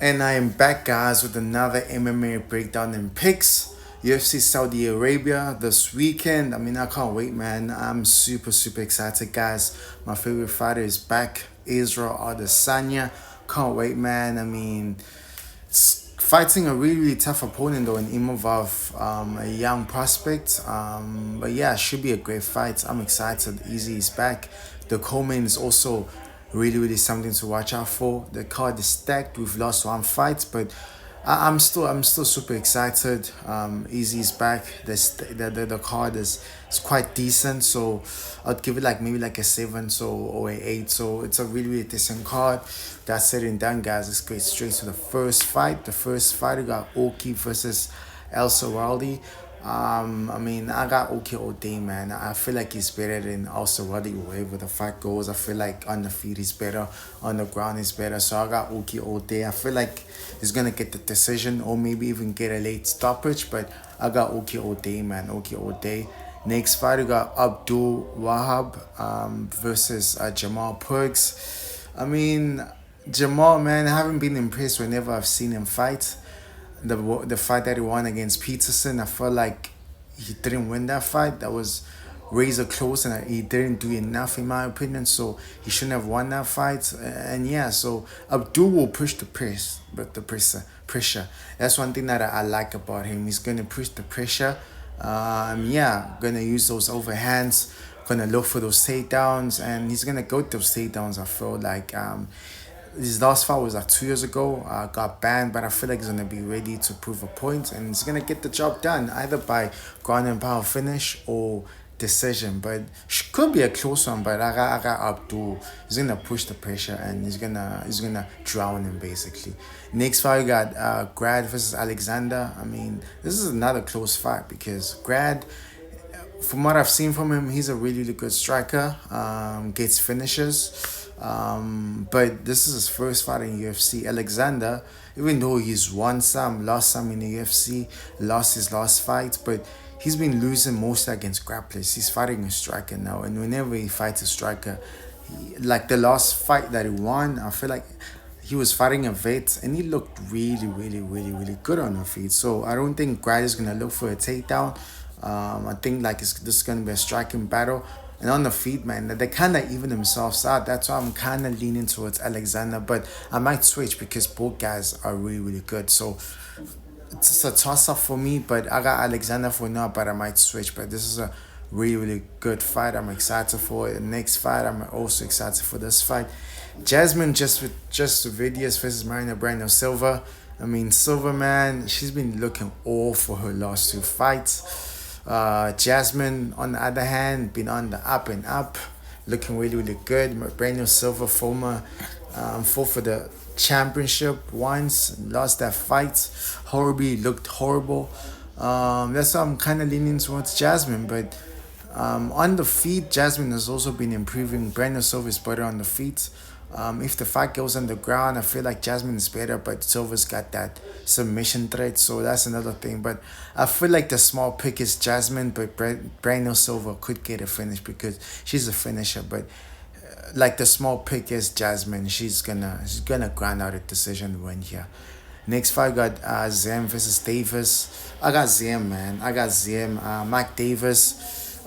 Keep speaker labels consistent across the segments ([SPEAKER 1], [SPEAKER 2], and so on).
[SPEAKER 1] And I am back, guys, with another MMA breakdown and picks. UFC Saudi Arabia this weekend. I mean, I can't wait, man. I'm super excited, guys. My favorite fighter is back, Israel Adesanya. Can't wait, man. I mean, it's fighting a really tough opponent, though, in Imavov, a young prospect. But yeah, it should be a great fight. I'm excited. Easy is back. The co-main is also really something to watch out for. The card is stacked. We've lost one fight, but I'm still super excited. Easy is back. The card is quite decent, so I'd give it like maybe like a seven, so or a eight. So it's a really decent card. That's said and done, guys. Let's go straight to the first fight. The first fight we got Oki versus El Saraldi. I mean, I got OK all day, man. I feel like he's better than also Ruddy wherever the fight goes. I feel like on the feet he's better, on the ground he's better. So I got OK all day. I feel like he's gonna get the decision or maybe even get a late stoppage, but I got OK all day, man. OK all day. Next fight we got Abdul Wahab versus Jamal Perks. I mean, Jamal, man, I haven't been impressed whenever I've seen him fight. The fight that he won against Peterson, I felt like he didn't win that fight. That was razor close, and he didn't do enough in my opinion. So he shouldn't have won that fight. And yeah, so Abdul will push the press, but the pressure. That's one thing that I like about him. He's gonna push the pressure. Yeah, gonna use those overhands. Gonna look for those takedowns, and he's gonna go to those takedowns. I feel like his last fight was like 2 years ago. Got banned, but I feel like he's gonna be ready to prove a point, and he's gonna get the job done either by ground and pound finish or decision. But could be a close one. But I got Abdul. He's gonna push the pressure, and he's gonna drown him basically. Next fight we got Grad versus Alexander. I mean, this is another close fight because Grad, from what I've seen from him, he's a really good striker. Gets finishes. But this is his first fight in UFC. Alexander, even though he's won some, lost some in the UFC, lost his last fight, but he's been losing mostly against grapplers. He's fighting a striker now, and whenever he fights a striker, like the last fight that he won, I feel like he was fighting a vet and he looked really good on the feet. So I don't think Grad is gonna look for a takedown. I think like this is gonna be a striking battle. And on the feet, man, they kind of even themselves out. That's why I'm kind of leaning towards Alexander, but I might switch because both guys are really good. So it's a toss up for me, but I got Alexander for now, but I might switch. But this is a really good fight. I'm excited for it. The next fight, I'm also excited for this fight. Jasmine just Vidius versus Marina Brando Silva. I mean, Silva, man, she's been looking all for her last two fights. Jasmine, on the other hand, been on the up and up, looking really good. Brando Silva, former, fought for the championship once, lost that fight horribly, looked horrible. That's why I'm kind of leaning towards Jasmine, but on the feet, Jasmine has also been improving. Brandon Silva is better on the feet. If the fight goes on the ground, I feel like Jasmine is better, but Silva's got that submission threat, so that's another thing. But I feel like the small pick is Jasmine, but Brandon Silva could get a finish because she's a finisher. But like the small pick is Jasmine. She's gonna grind out a decision win here. Next fight got Zem versus Davis. I got Zem, man. I got Zem. Mike Davis.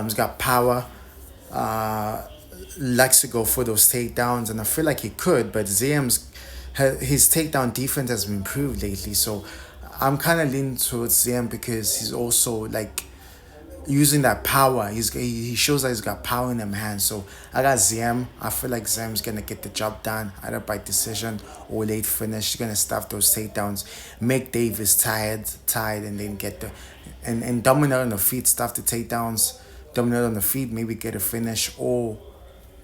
[SPEAKER 1] He's got power. Uh, Likes to go for those takedowns, and I feel like he could, but his takedown defense has been improved lately. So I'm kind of leaning towards Zem because he's also like using that power. He shows that he's got power in him hands. So I got Zem. I feel like Zem's gonna get the job done either by decision or late finish. He's gonna stuff those takedowns, make Davis tired, and then get the and dominate on the feet, stuff the takedowns, dominate on the feet, maybe get a finish or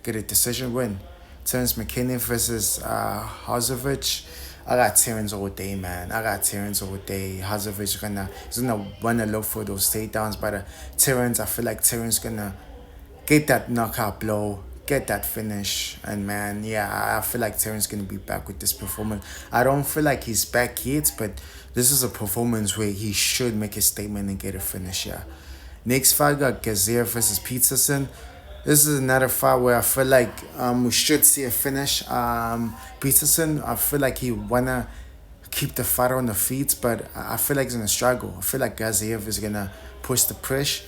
[SPEAKER 1] get a decision win. Terrence McKinney versus Hazovic. I got Terrence all day, man. I got Terrence all day. Hazovic is gonna wanna look for those takedowns, but Terrence, I feel like Terrence gonna get that knockout blow, get that finish, and man, yeah, I feel like Terrence gonna be back with this performance. I don't feel like he's back yet, but this is a performance where he should make a statement and get a finish. Yeah. Next fight got Gazier versus Peterson. This is another fight where I feel like we should see a finish. Peterson, I feel like he wanna keep the fight on the feet, but I feel like he's gonna struggle. I feel like Gaziev is gonna push the push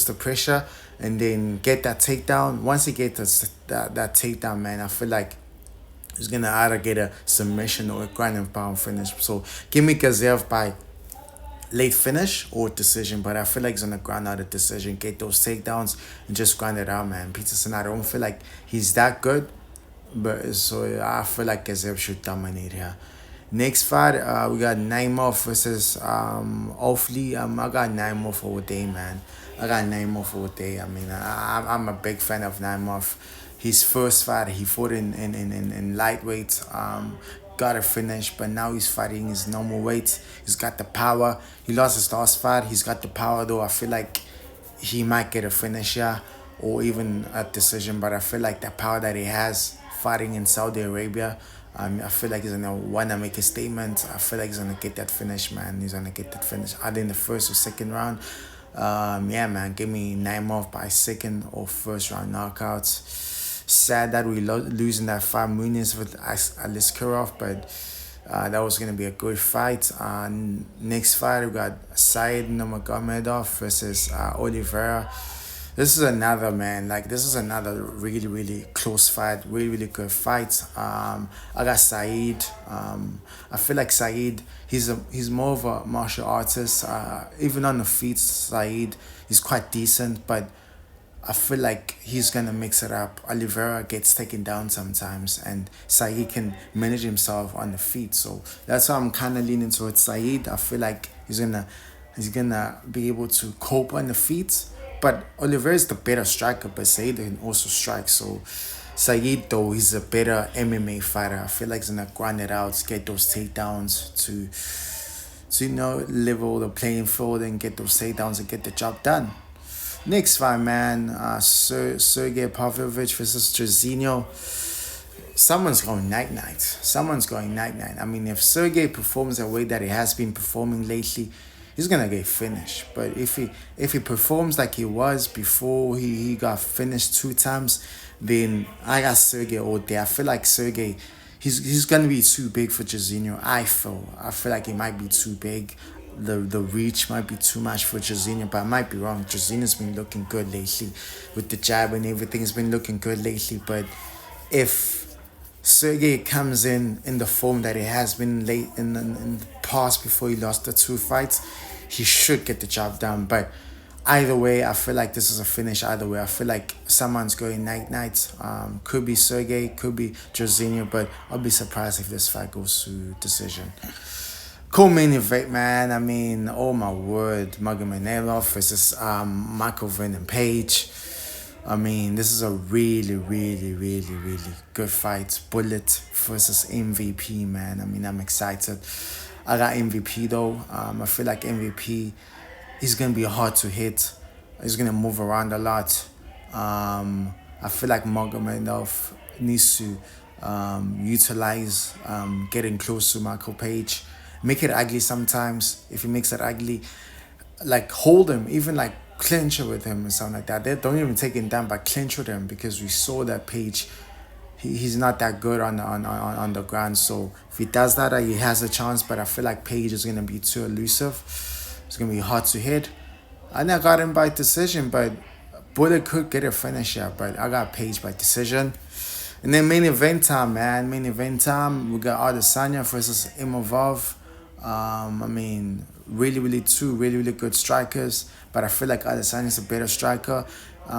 [SPEAKER 1] the pressure, and then get that takedown. Once he gets that takedown, man, I feel like he's gonna either get a submission or a ground and pound finish. So give me Gaziev by late finish or decision, but I feel like he's gonna grind out a decision, get those takedowns, and just grind it out, man. Peterson, I don't feel like he's that good, but so I feel like Gazeb should dominate here. Next fight, we got Naimov versus Ofli. I got Naimov all day, man. I got Naimov all day. I mean, I'm a big fan of Naimov. His first fight, he fought in lightweight. Got a finish, but now he's fighting his normal weight. He's got the power. He lost his last fight. He's got the power, though. I feel like he might get a finish here or even a decision, but I feel like the power that he has fighting in Saudi Arabia, I feel like he's gonna wanna make a statement. I feel like he's gonna get that finish, man. He's gonna get that finish either in the first or second round. Yeah, man, give me Naimov by second or first round knockouts. Sad that we losing that fight Muniz with Aliskerov, but that was gonna be a good fight. Next fight we got Said Nurmagomedov versus Oliveira. This is another, man. Like, this is another really, really close fight. Really, really good fight. I got Saeed. I feel like Saeed. He's more of a martial artist. Even on the feet, Saeed, he's quite decent, but I feel like he's gonna mix it up. Oliveira gets taken down sometimes, and Saeed can manage himself on the feet. So that's why I'm kind of leaning towards Saeed. I feel like he's gonna be able to cope on the feet. But Oliveira is the better striker, but Saeed can also strike. So Saeed, though, he's a better MMA fighter. I feel like he's gonna grind it out, get those takedowns to level the playing field and get those takedowns and get the job done. Next fight, man, Sergey Pavlovich versus Jorginho. Someone's going night night. Someone's going night night. I mean, if Sergey performs the way that he has been performing lately, he's gonna get finished. But if he performs like he was before he got finished 2 times, then I got Sergey all day. I feel like Sergey, he's gonna be too big for Jorginho. I feel like he might be too big. The reach might be too much for Jorginho, but I might be wrong. Jorginho's been looking good lately with the jab and everything. Has been looking good lately. But if Sergey comes in the form that he has been late in the past before he lost the 2 fights, he should get the job done. But either way, I feel like this is a finish. Either way, I feel like someone's going night night. Could be Sergey, could be Jorginho, but I'll be surprised if this fight goes to decision. Cool main event, man. I mean, oh my word, Magomedov versus Michael Venom Page. I mean, this is a really, really, really, really good fight. Bullet versus MVP, man. I mean, I'm excited. I got MVP though. I feel like MVP, he's gonna be hard to hit. He's gonna move around a lot. I feel like Magomedov needs to utilize getting close to Michael Page. Make it ugly sometimes. If he makes it ugly, like hold him, even like clinch it with him and something like that. They don't even take him down, but clinch with him, because we saw that Page, he's not that good on the ground. So if he does that, he has a chance. But I feel like Page is gonna be too elusive. It's gonna be hard to hit. I got him by decision, but Bullet could get a finish here. But I got Page by decision. And then main event time, man. Main event time. We got Adesanya versus Imavov. I mean, really good strikers, but I feel like Adesanya is a better striker.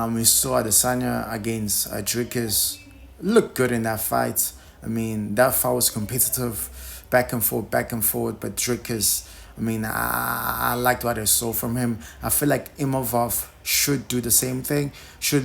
[SPEAKER 1] We saw Adesanya against Dricus look good in that fight. I mean, that fight was competitive, back and forth, but Dricus, I mean, I liked what I saw from him. I feel like Imavov should do the same thing, should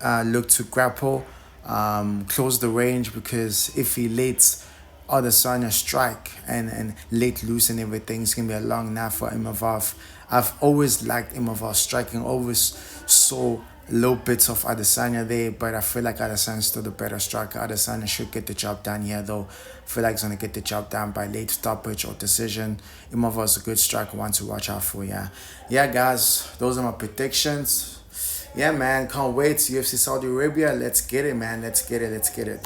[SPEAKER 1] look to grapple, close the range, because if he lets Adesanya strike and let loose and everything, it's gonna be a long night for Imavov. I've always liked Imavov striking, always saw little bits of Adesanya there, but I feel like Adesanya's still the better striker. Adesanya should get the job done here though. I feel like he's gonna get the job done by late stoppage or decision. Imavov is a good striker, one to watch out for. Yeah, guys, those are my predictions. Yeah, man, can't wait. UFC Saudi Arabia. Let's get it, man. Let's get it. Let's get it.